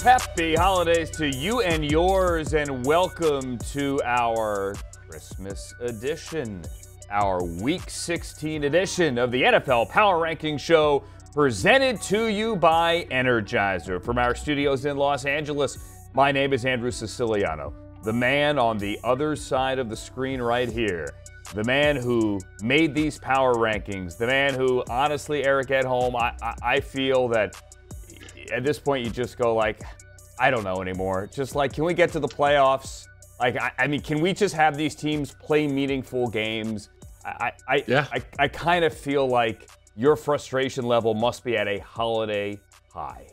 Happy holidays to you and yours, and welcome to our Christmas edition, our Week 16 edition of the NFL Power Ranking Show, presented to you by Energizer. From our studios in Los Angeles, my name is Andrew Siciliano, the man on the other side of the screen right here, the man who made these power rankings, the man who, honestly, Eric, at home, I feel that at this point, you just go like, I don't know anymore. Just like, can we get to the playoffs? Like, I mean, can we just have these teams play meaningful games? I kind of feel like your frustration level must be at a holiday high.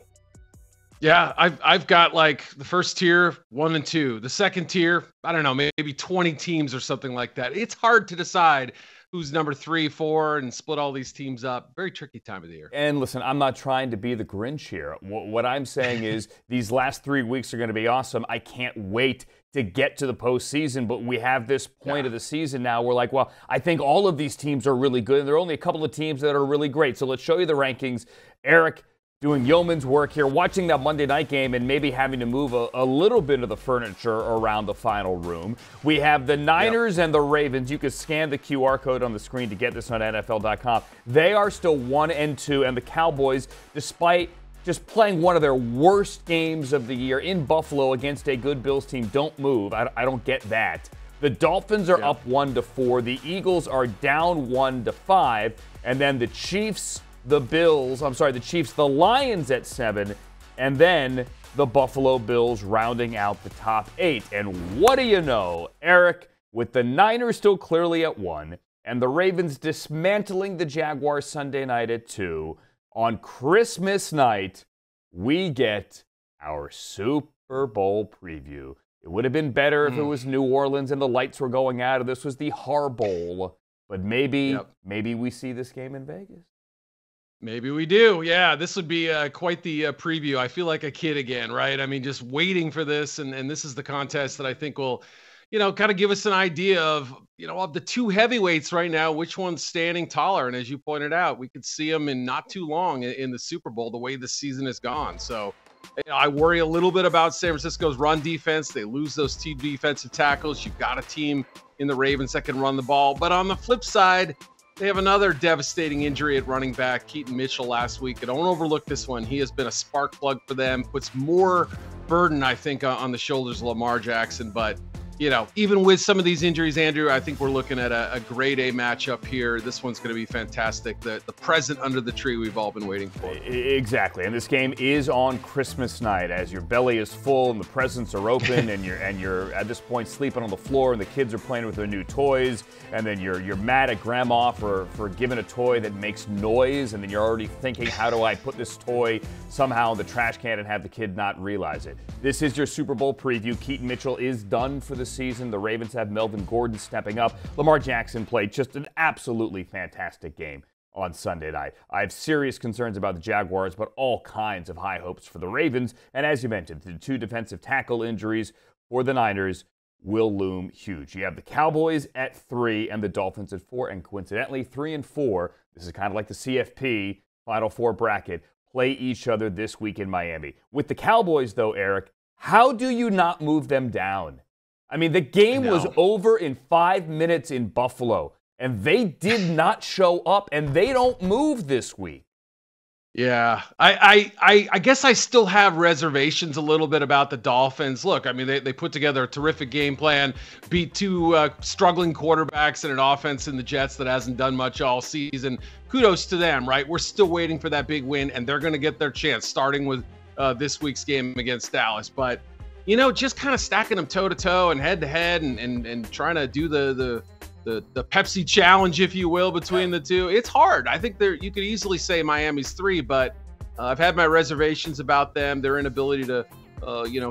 Yeah, I've got like the first tier, 1 and 2. The second tier, I don't know, maybe 20 teams or something like that. It's hard to decide who's number 3, 4, and split all these teams up. Very tricky time of the year. And listen, I'm not trying to be the Grinch here. What I'm saying is these last 3 weeks are going to be awesome. I can't wait to get to the postseason, but we have this point of the season now where, like, well, I think all of these teams are really good, and there are only a couple of teams that are really great. So let's show you the rankings. Eric, doing yeoman's work here, watching that Monday night game and maybe having to move a little bit of the furniture around the final room. We have the Niners and the Ravens. You can scan the QR code on the screen to get this on NFL.com. They are still 1 and 2, and the Cowboys, despite just playing one of their worst games of the year in Buffalo against a good Bills team, don't move. I don't get that. The Dolphins are up 1-4. The Eagles are down 1-5. And then the Chiefs, the Lions at 7, and then the Buffalo Bills rounding out the top 8. And what do you know, Eric, with the Niners still clearly at 1, and the Ravens dismantling the Jaguars Sunday night at 2, on Christmas night, we get our Super Bowl preview. It would have been better if it was New Orleans and the lights were going out, and this was the Har Bowl. But maybe we see this game in Vegas. Maybe we do. Yeah, this would be quite the preview. I feel like a kid again, right? I mean, just waiting for this. And this is the contest that I think will, kind of give us an idea of, of the two heavyweights right now, which one's standing taller. And as you pointed out, we could see them in not too long in the Super Bowl, the way the season has gone. So I worry a little bit about San Francisco's run defense. They lose those two defensive tackles. You've got a team in the Ravens that can run the ball. But on the flip side, they have another devastating injury at running back, Keaton Mitchell, last week. And don't overlook this one. He has been a spark plug for them, puts more burden, I think, on the shoulders of Lamar Jackson. But, even with some of these injuries, Andrew, I think we're looking at a grade A matchup here. This one's going to be fantastic. The present under the tree we've all been waiting for. Exactly. And this game is on Christmas night as your belly is full and the presents are open and you're at this point sleeping on the floor and the kids are playing with their new toys, and then you're mad at grandma for giving a toy that makes noise, and then you're already thinking, how do I put this toy somehow in the trash can and have the kid not realize it? This is your Super Bowl preview. Keaton Mitchell is done for the season. The Ravens have Melvin Gordon stepping up. Lamar Jackson played just an absolutely fantastic game on Sunday night. I have serious concerns about the Jaguars, but all kinds of high hopes for the Ravens. And as you mentioned, the two defensive tackle injuries for the Niners will loom huge. You have the Cowboys at 3 and the Dolphins at 4. And coincidentally, 3 and 4, this is kind of like the CFP Final Four bracket, play each other this week in Miami. With the Cowboys, though, Eric, how do you not move them down? I mean, the game was over in 5 minutes in Buffalo, and they did not show up, and they don't move this week. Yeah, I guess I still have reservations a little bit about the Dolphins. Look, I mean, they put together a terrific game plan, beat two struggling quarterbacks and an offense in the Jets that hasn't done much all season. Kudos to them, right? We're still waiting for that big win, and they're going to get their chance, starting with this week's game against Dallas. But just kind of stacking them toe-to-toe and head-to-head and trying to do the Pepsi challenge, if you will, between the two. It's hard. I think you could easily say Miami's 3, but I've had my reservations about them, their inability to,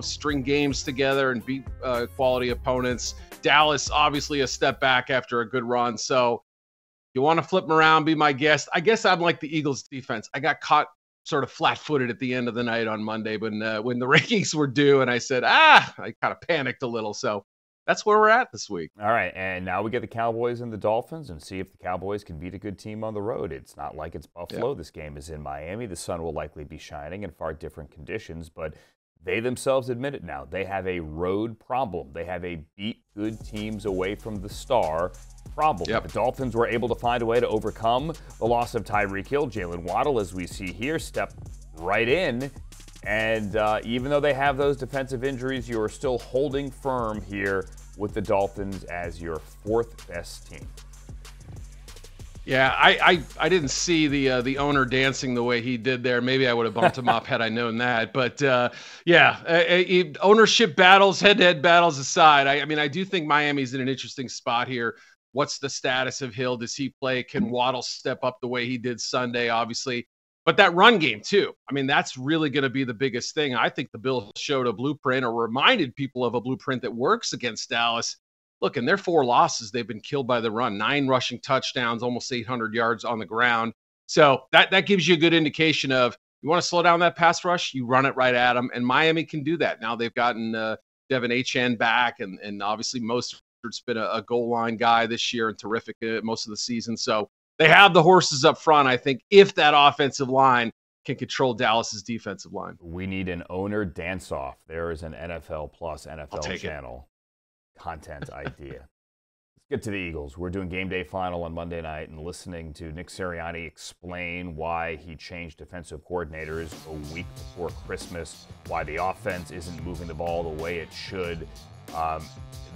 string games together and beat quality opponents. Dallas, obviously a step back after a good run. So you want to flip them around, be my guest. I guess I'm like the Eagles defense. I got caught sort of flat-footed at the end of the night on Monday when the rankings were due, and I said, I kind of panicked a little. So that's where we're at this week. All right, and now we get the Cowboys and the Dolphins and see if the Cowboys can beat a good team on the road. It's not like it's Buffalo. This game is in Miami. The sun will likely be shining in far different conditions, but They themselves admit it now. They have a road problem. They have a beat good teams away from the star problem. Yep. The Dolphins were able to find a way to overcome the loss of Tyreek Hill. Jalen Waddle, as we see here, stepped right in. And even though they have those defensive injuries, you are still holding firm here with the Dolphins as your fourth best team. Yeah, I didn't see the owner dancing the way he did there. Maybe I would have bumped him up had I known that. But ownership battles, head-to-head battles aside, I mean, I do think Miami's in an interesting spot here. What's the status of Hill? Does he play? Can Waddle step up the way he did Sunday, obviously? But that run game, too. I mean, that's really going to be the biggest thing. I think the Bills showed a blueprint or reminded people of a blueprint that works against Dallas. Look, in their 4 losses, they've been killed by the run. 9 rushing touchdowns, almost 800 yards on the ground. So that gives you a good indication of, you want to slow down that pass rush, you run it right at them. And Miami can do that. Now they've gotten Devin Achane back, and obviously Mostert's been a goal line guy this year and terrific most of the season. So they have the horses up front, I think, if that offensive line can control Dallas's defensive line. We need an owner dance-off. There is an NFL Plus NFL channel content idea. Let's get to the Eagles. We're doing Game Day Final on Monday night and listening to Nick Sirianni explain why he changed defensive coordinators a week before Christmas, why the offense isn't moving the ball the way it should.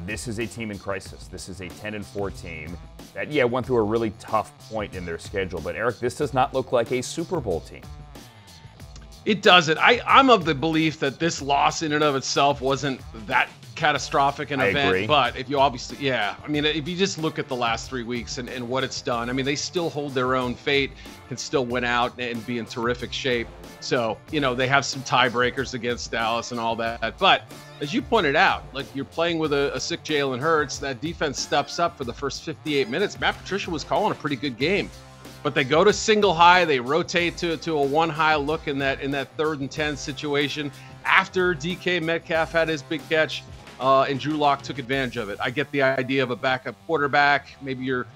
This is a team in crisis. This is a 10-4 team that, went through a really tough point in their schedule. But, Eric, this does not look like a Super Bowl team. It doesn't. I'm of the belief that this loss in and of itself wasn't that catastrophic an event. Agree. But if you obviously, I mean, if you just look at the last 3 weeks and what it's done, I mean, they still hold their own fate, can still win out and be in terrific shape. So, they have some tiebreakers against Dallas and all that. But as you pointed out, like, you're playing with a sick Jalen Hurts. That defense steps up for the first 58 minutes. Matt Patricia was calling a pretty good game. But they go to single high, they rotate to a one high look in that 3rd and 10 situation after DK Metcalf had his big catch, and Drew Lock took advantage of it. I get the idea of a backup quarterback. Maybe you're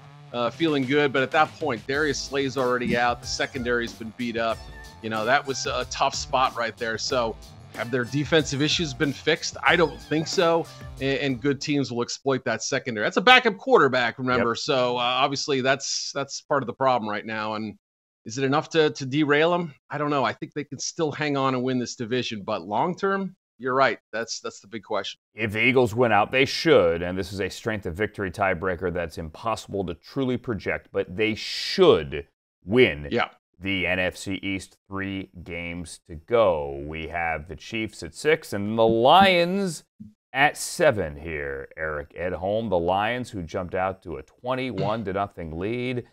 feeling good, but at that point, Darius Slay's already out. The secondary's been beat up. That was a tough spot right there. So have their defensive issues been fixed? I don't think so. And good teams will exploit that secondary. That's a backup quarterback, remember? Yep. So obviously that's part of the problem right now. And is it enough to derail them? I don't know. I think they can still hang on and win this division. But long term, you're right. That's the big question. If the Eagles win out, they should, and this is a strength of victory tiebreaker that's impossible to truly project, but they should win. Yeah. The NFC East, 3 games to go. We have the Chiefs at 6 and the Lions at 7 here. Eric Edholm, the Lions, who jumped out to a 21-0 lead.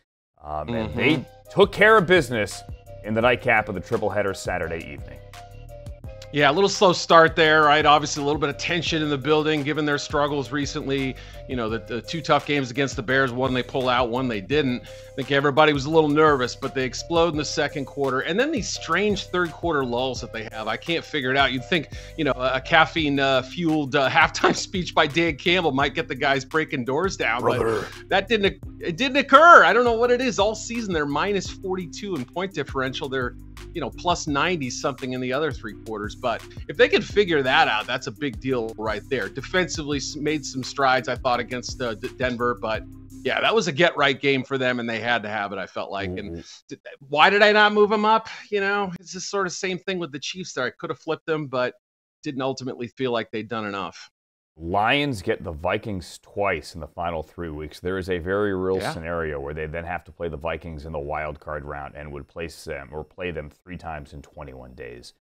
And they took care of business in the nightcap of the triple-header Saturday evening. Yeah, a little slow start there, right? Obviously, a little bit of tension in the building, given their struggles recently. The 2 tough games against the Bears, one they pull out, one they didn't. I think everybody was a little nervous, but they explode in the second quarter. And then these strange third quarter lulls that they have, I can't figure it out. You'd think, a caffeine-fueled halftime speech by Dan Campbell might get the guys breaking doors down, but that didn't occur. I don't know what it is. All season, they're minus 42 in point differential. They're plus 90 something in the other 3 quarters. But if they could figure that out, that's a big deal right there. Defensively made some strides, I thought, against Denver. But yeah, that was a get-right game for them, and they had to have it, I felt like. And why did I not move them up? It's just sort of same thing with the Chiefs there. I could have flipped them, but didn't ultimately feel like they'd done enough. Lions get the Vikings twice in the final 3 weeks. There is a very real scenario where they then have to play the Vikings in the wild card round and would place them or play them 3 times in 21 days,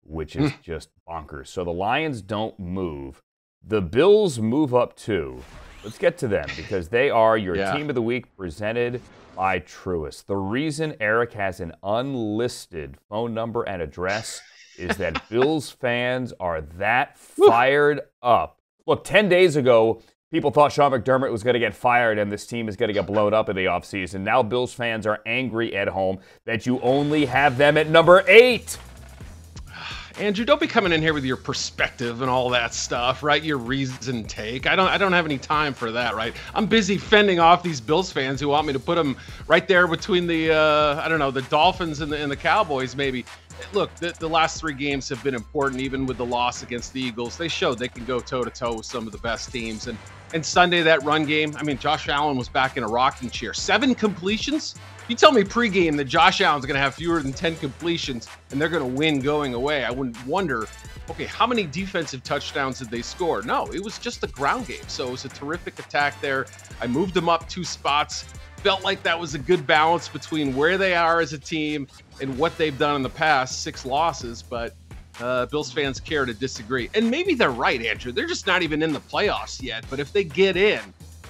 which is just bonkers. So the Lions don't move. The Bills move up too. Let's get to them because they are your team of the week presented by Truist. The reason Eric has an unlisted phone number and address is that Bills fans are that fired up. Look, 10 days ago, people thought Sean McDermott was going to get fired and this team is going to get blown up in the offseason. Now Bills fans are angry at home that you only have them at number 8. Andrew, don't be coming in here with your perspective and all that stuff, right? Your reason take. I don't have any time for that, right? I'm busy fending off these Bills fans who want me to put them right there between the I don't know, the Dolphins and the Cowboys maybe. Look, the last 3 games have been important, even with the loss against the Eagles. They showed they can go toe-to-toe with some of the best teams. And Sunday, that run game, I mean, Josh Allen was back in a rocking chair. 7 completions? You tell me pregame that Josh Allen's going to have fewer than 10 completions and they're going to win going away. I wouldn't wonder, okay, how many defensive touchdowns did they score? No, it was just a ground game. So it was a terrific attack there. I moved them up 2 spots. Felt like that was a good balance between where they are as a team and what they've done in the past, 6 losses. But Bills fans care to disagree. And maybe they're right, Andrew. They're just not even in the playoffs yet. But if they get in,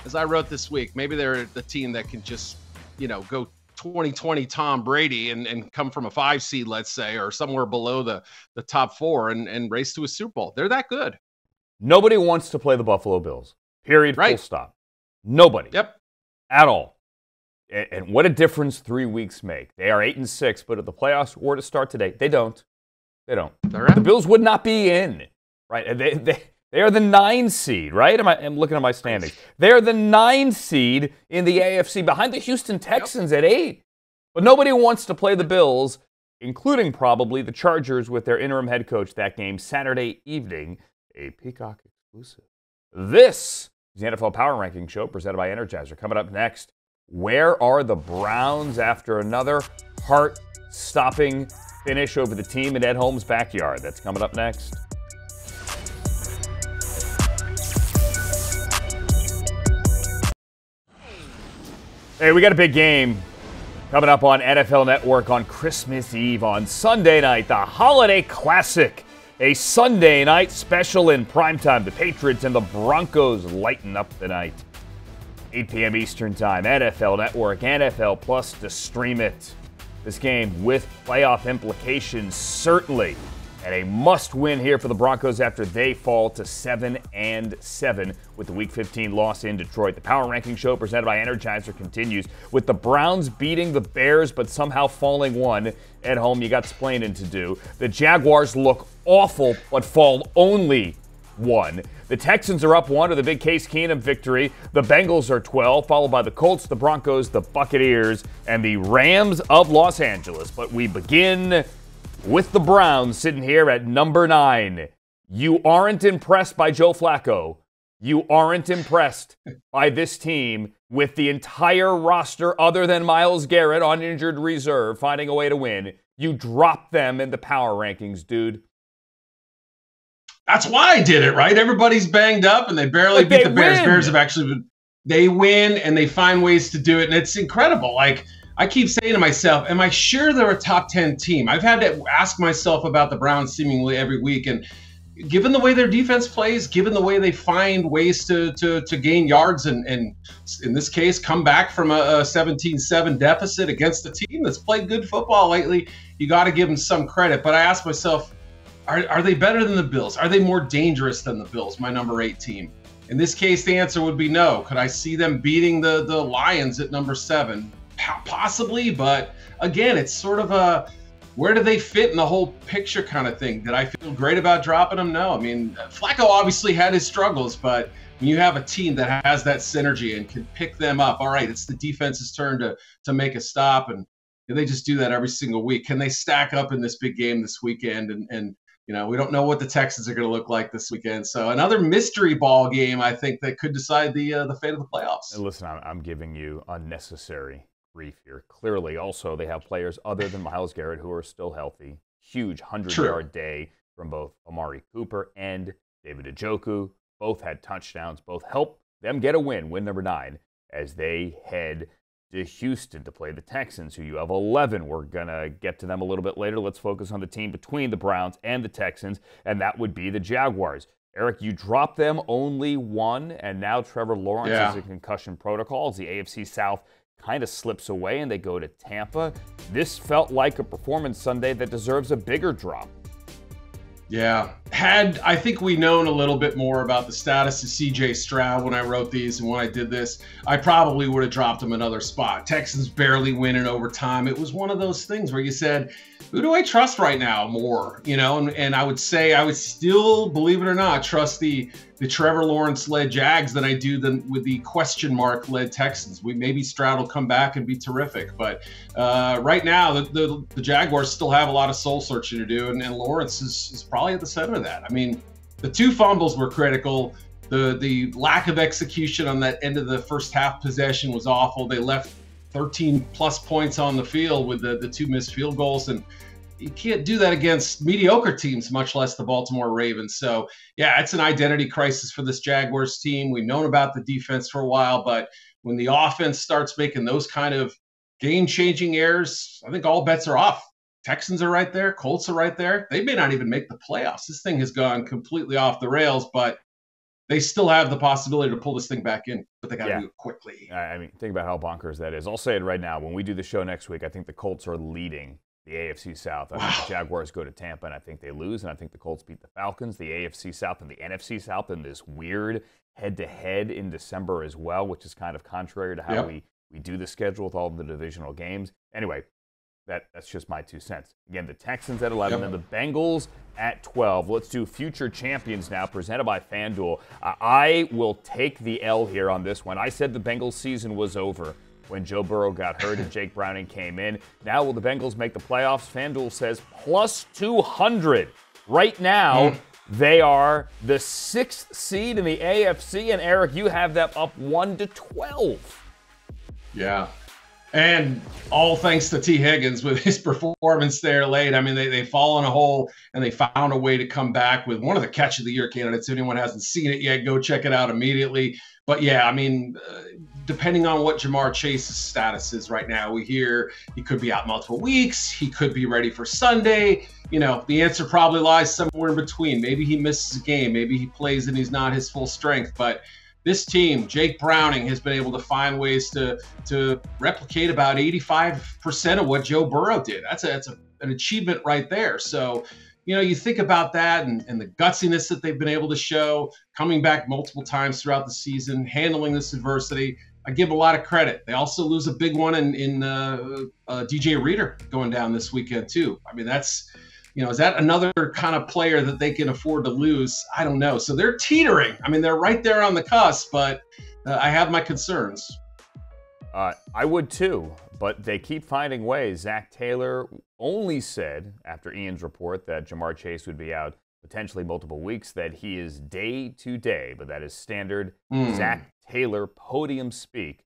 as I wrote this week, maybe they're the team that can just, go 2020 Tom Brady and come from a 5 seed, let's say, or somewhere below the top 4 and race to a Super Bowl. They're that good. Nobody wants to play the Buffalo Bills. Period. Right. Full stop. Nobody. Yep. At all. And what a difference 3 weeks make. They are 8-6, but if the playoffs were to start today, they don't. They don't. Right. The Bills would not be in. Right? They are the 9 seed, right? I'm looking at my standings. They are the 9 seed in the AFC behind the Houston Texans at 8. But nobody wants to play the Bills, including probably the Chargers with their interim head coach. That game Saturday evening, a Peacock exclusive. This is the NFL Power Ranking Show presented by Energizer. Coming up next, where are the Browns after another heart-stopping finish over the team in Ed Holmes' backyard? That's coming up next. Hey, we got a big game coming up on NFL Network on Christmas Eve on Sunday night, the Holiday Classic. A Sunday night special in primetime. The Patriots and the Broncos lighten up the night. 8 p.m. Eastern Time, NFL Network, NFL Plus to stream it. This game with playoff implications, certainly. And a must-win here for the Broncos after they fall to 7-7 with the Week 15 loss in Detroit. The Power Ranking Show presented by Energizer continues with the Browns beating the Bears but somehow falling 1 at home. You got splaining to do. The Jaguars look awful but fall only 1. The Texans are up 1 with a big Case Keenum victory. The Bengals are 12, followed by the Colts, the Broncos, the Buccaneers, and the Rams of Los Angeles. But we begin with the Browns sitting here at number 9. You aren't impressed by Joe Flacco. You aren't impressed by this team with the entire roster other than Myles Garrett on injured reserve finding a way to win. You drop them in the power rankings, dude. That's why I did it, right? Everybody's banged up and they barely beat the Bears. Bears have actually been, they win and they find ways to do it. And it's incredible. Like, I keep saying to myself, am I sure they're a top 10 team? I've had to ask myself about the Browns seemingly every week. And given the way their defense plays, given the way they find ways to gain yards and in this case, come back from a 17-7 deficit against a team that's played good football lately, you got to give them some credit. But I ask myself, are they better than the Bills? Are they more dangerous than the Bills, my number 8 team? In this case, the answer would be no. Could I see them beating the Lions at number 7? Possibly, but again, it's sort of a where do they fit in the whole picture kind of thing. Did I feel great about dropping them? No. I mean, Flacco obviously had his struggles, but when you have a team that has that synergy and can pick them up, all right, it's the defense's turn to make a stop, and they just do that every single week. Can they stack up in this big game this weekend? And you know, we don't know what the Texans are going to look like this weekend. So another mystery ball game, I think, that could decide the fate of the playoffs. And listen, I'm giving you unnecessary grief here. Clearly, also, they have players other than Myles Garrett who are still healthy. Huge 100-yard day from both Amari Cooper and David Njoku. Both had touchdowns. Both helped them get a win number 9, as they head to Houston to play the Texans, who you have 11. We're going to get to them a little bit later. Let's focus on the team between the Browns and the Texans, and that would be the Jaguars. Eric, you dropped them only 1, and now Trevor Lawrence is in concussion protocol as the AFC South kind of slips away and they go to Tampa. This felt like a performance Sunday that deserves a bigger drop. Yeah. Had, I think we known a little bit more about the status of C.J. Stroud when I wrote these and when I did this, I probably would have dropped him another spot. Texans barely win in overtime. It was one of those things where you said, who do I trust right now more? And I would say I would still, believe it or not, trust the Trevor Lawrence-led Jags than I do with the question mark-led Texans. Maybe Stroud will come back and be terrific, but right now the Jaguars still have a lot of soul searching to do, and Lawrence is probably at the center of that. I mean, the 2 fumbles were critical. The lack of execution on that end of the first half possession was awful. They left 13 plus points on the field with the 2 missed field goals, and you can't do that against mediocre teams, much less the Baltimore Ravens. So yeah, it's an identity crisis for this Jaguars team. We've known about the defense for a while, but when the offense starts making those kind of game-changing errors, I think all bets are off. Texans are right there. Colts are right there. They may not even make the playoffs. This thing has gone completely off the rails, but they still have the possibility to pull this thing back in, but they got to do it quickly. I mean, think about how bonkers that is. I'll say it right now. When we do the show next week, I think the Colts are leading the AFC South. I think the Jaguars go to Tampa, and I think they lose, and I think the Colts beat the Falcons, the AFC South, and the NFC South in this weird head-to-head in December as well, which is kind of contrary to how we do the schedule with all the divisional games. Anyway, that's just my 2 cents. Again, the Texans at 11 and the Bengals at 12. Let's do future champions now, presented by FanDuel. I will take the L here on this one. I said the Bengals season was over when Joe Burrow got hurt and Jake Browning came in. Now will the Bengals make the playoffs? FanDuel says plus 200. Right now, they are the 6th seed in the AFC, and Eric, you have them up 1-12. Yeah. And all thanks to T. Higgins with his performance there late. I mean, they fall in a hole, and they found a way to come back with one of the catch of the year candidates. If anyone hasn't seen it yet, go check it out immediately. But yeah, I mean, depending on what Jamar Chase's status is right now, we hear he could be out multiple weeks. He could be ready for Sunday. The answer probably lies somewhere in between. Maybe he misses a game. Maybe he plays and he's not his full strength. But this team, Jake Browning, has been able to find ways to replicate about 85% of what Joe Burrow did. That's an achievement right there. So, you think about that and the gutsiness that they've been able to show, coming back multiple times throughout the season, handling this adversity. I give a lot of credit. They also lose a big one in DJ Reader going down this weekend too. I mean, that's, is that another kind of player that they can afford to lose? I don't know. So they're teetering. I mean, they're right there on the cusp, but I have my concerns. I would too, but they keep finding ways. Zach Taylor only said, after Ian's report, that Jamar Chase would be out potentially multiple weeks, that he is day to day, but that is standard Zach Taylor podium speak.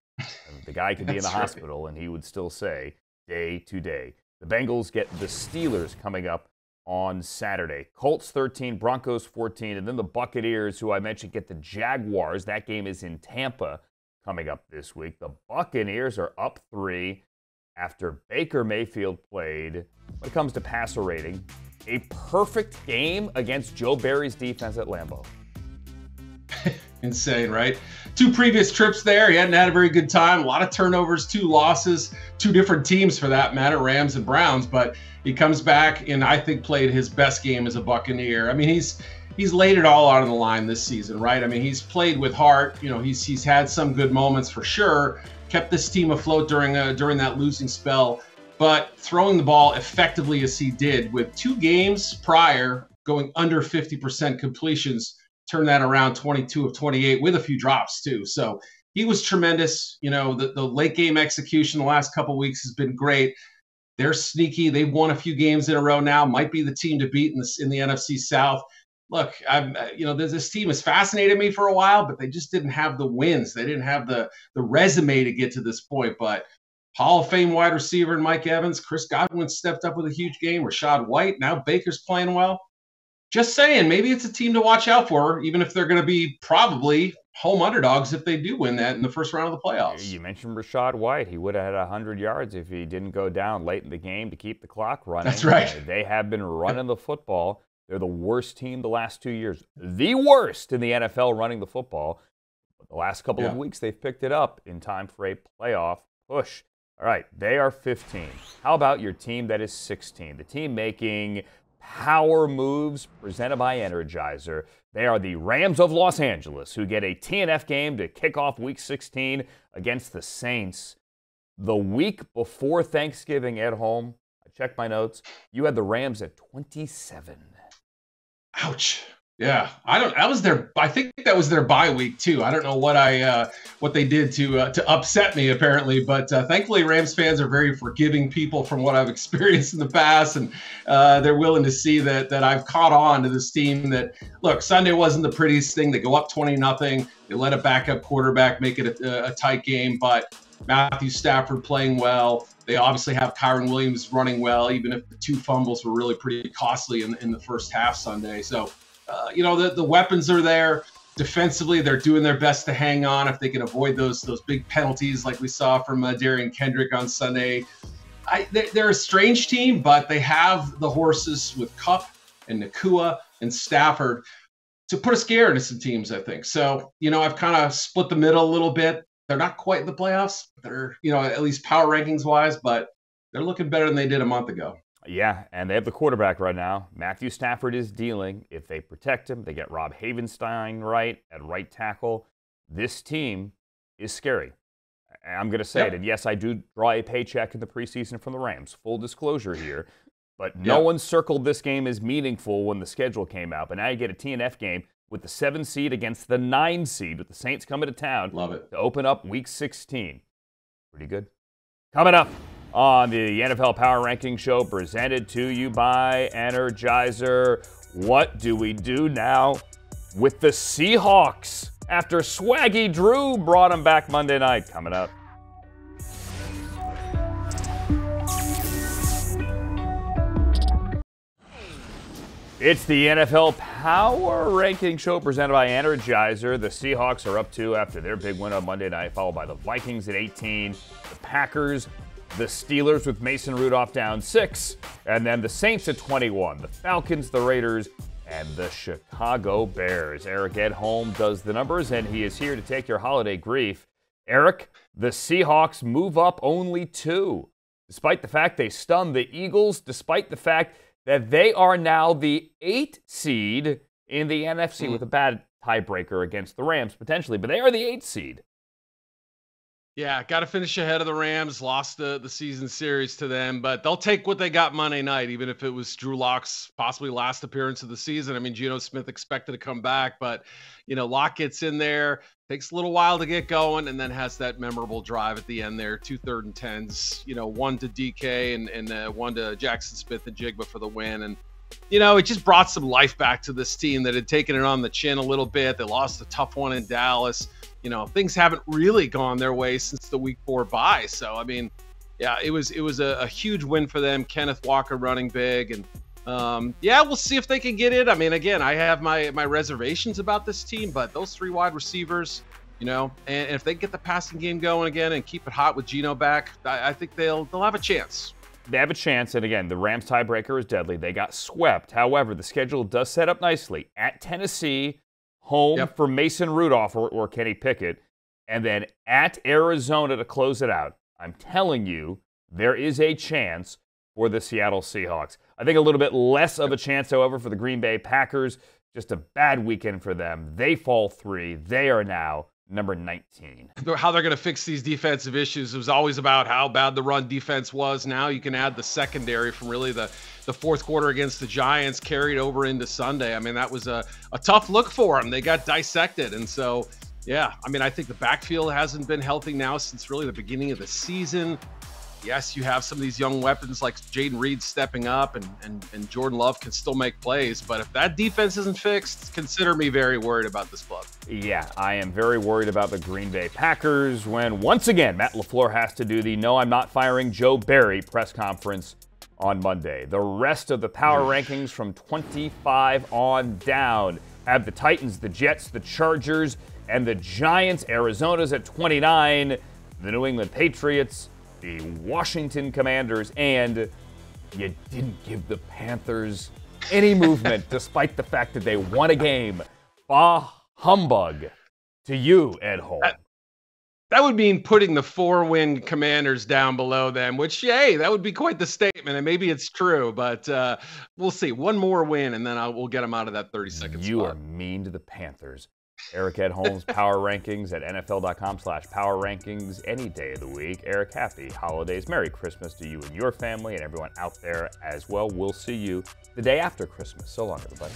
The guy could be in the hospital, and he would still say day to day. The Bengals get the Steelers coming up on Saturday. Colts 13, Broncos 14, and then the Buccaneers, who I mentioned, get the Jaguars. That game is in Tampa coming up this week. The Buccaneers are up 3 after Baker Mayfield played, when it comes to passer rating, a perfect game against Joe Barry's defense at Lambeau. Insane, right? 2 previous trips there. He hadn't had a very good time. A lot of turnovers, 2 losses, 2 different teams for that matter, Rams and Browns. But he comes back and I think played his best game as a Buccaneer. I mean, he's laid it all out on the line this season, right? I mean, he's played with heart. He's had some good moments for sure. Kept this team afloat during that losing spell. But throwing the ball effectively as he did with 2 games prior going under 50% completions, turned that around 22 of 28 with a few drops too. So he was tremendous. The late game execution the last couple of weeks has been great. They're sneaky. They've won a few games in a row now. Might be the team to beat in the NFC South. Look, this team has fascinated me for a while, but they just didn't have the wins. They didn't have the resume to get to this point. But Hall of Fame wide receiver Mike Evans, Chris Godwin stepped up with a huge game. Rachaad White, now Baker's playing well. Just saying, maybe it's a team to watch out for, even if they're going to be probably home underdogs if they do win that in the first round of the playoffs. You mentioned Rachaad White. He would have had 100 yards if he didn't go down late in the game to keep the clock running. That's right. They have been running the football. They're the worst team the last 2 years. The worst in the NFL running the football. But the last couple of weeks, they've picked it up in time for a playoff push. All right, they are 15. How about your team that is 16? The team making power moves presented by Energizer. They are the Rams of Los Angeles, who get a TNF game to kick off Week 16 against the Saints. The week before Thanksgiving at home, I check my notes. You had the Rams at 27. Ouch. Yeah, I think that was their bye week too. I don't know what they did to upset me apparently, but thankfully Rams fans are very forgiving people from what I've experienced in the past, and they're willing to see that I've caught on to this team. That look, Sunday wasn't the prettiest thing. They go up 20-0. They let a backup quarterback make it a tight game, but Matthew Stafford playing well. They obviously have Kyron Williams running well, even if the 2 fumbles were really pretty costly in the first half Sunday. So. The weapons are there. Defensively, they're doing their best to hang on if they can avoid those big penalties like we saw from Darian Kendrick on Sunday. They're a strange team, but they have the horses with Kupp and Nakua and Stafford to put a scare into some teams, I think. So, I've kind of split the middle a little bit. They're not quite in the playoffs. They're, at least power rankings wise, but they're looking better than they did a month ago. Yeah, and they have the quarterback right now. Matthew Stafford is dealing. If they protect him, they get Rob Havenstein right at right tackle. This team is scary. I'm going to say it. And yes, I do draw a paycheck in the preseason from the Rams. Full disclosure here. But no one circled this game as meaningful when the schedule came out. But now you get a TNF game with the 7 seed against the 9 seed with the Saints coming to town. Love it. To open up Week 16. Pretty good. Coming up on the NFL Power Ranking Show, presented to you by Energizer. What do we do now with the Seahawks after Swaggy Drew brought them back Monday night? Coming up. It's the NFL Power Ranking Show presented by Energizer. The Seahawks are up 2 after their big win on Monday night, followed by the Vikings at 18, the Packers, the Steelers with Mason Rudolph down 6, and then the Saints at 21, the Falcons, the Raiders, and the Chicago Bears. Eric Edholm does the numbers, and he is here to take your holiday grief. Eric, the Seahawks move up only 2, despite the fact they stunned the Eagles, despite the fact that they are now the 8th seed in the NFC with a bad tiebreaker against the Rams, potentially, but they are the 8th seed. Yeah, got to finish ahead of the Rams. Lost the season series to them, but they'll take what they got Monday night, even if it was Drew Lock's possibly last appearance of the season. I mean, Geno Smith expected to come back, but, Lock gets in there, takes a little while to get going, and then has that memorable drive at the end there, 2 3rd and 10s, one to DK and one to Jackson Smith and Jigba for the win. And, it just brought some life back to this team that had taken it on the chin a little bit. They lost a tough one in Dallas. Things haven't really gone their way since the week 4 bye. So, I mean, yeah, it was a huge win for them. Kenneth Walker running big. And, we'll see if they can get it. I mean, again, I have my reservations about this team, but those 3 wide receivers, and if they get the passing game going again and keep it hot with Geno back, I think they'll have a chance. They have a chance, and again, the Rams tiebreaker is deadly. They got swept. However, the schedule does set up nicely. At Tennessee, home for Mason Rudolph or Kenny Pickett, and then at Arizona to close it out. I'm telling you, there is a chance for the Seattle Seahawks. I think a little bit less of a chance, however, for the Green Bay Packers. Just a bad weekend for them. They fall 3. They are now number 19. How they're going to fix these defensive issues. It was always about how bad the run defense was. Now you can add the secondary from really the fourth quarter against the Giants carried over into Sunday. I mean, that was a tough look for them. They got dissected. And so, yeah, I mean, I think the backfield hasn't been healthy now since really the beginning of the season. Yes, you have some of these young weapons like Jaden Reed stepping up and Jordan Love can still make plays. But if that defense isn't fixed, consider me very worried about this club. Yeah, I am very worried about the Green Bay Packers when, once again, Matt LaFleur has to do the "No, I'm not firing Joe Barry" press conference on Monday. The rest of the power rankings from 25 on down have the Titans, the Jets, the Chargers, and the Giants. Arizona's at 29, the New England Patriots, the Washington Commanders, and you didn't give the Panthers any movement despite the fact that they won a game. Bah humbug to you, Ed Holm. That would mean putting the 4-win Commanders down below them, which, hey, that would be quite the statement, and maybe it's true, but we'll see. One more win, and then we'll get them out of that 30-second spot. You are mean to the Panthers. Eric Ed Holmes' Power Rankings at NFL.com/Power Rankings any day of the week. Eric, happy holidays. Merry Christmas to you and your family and everyone out there as well. We'll see you the day after Christmas. So long, everybody.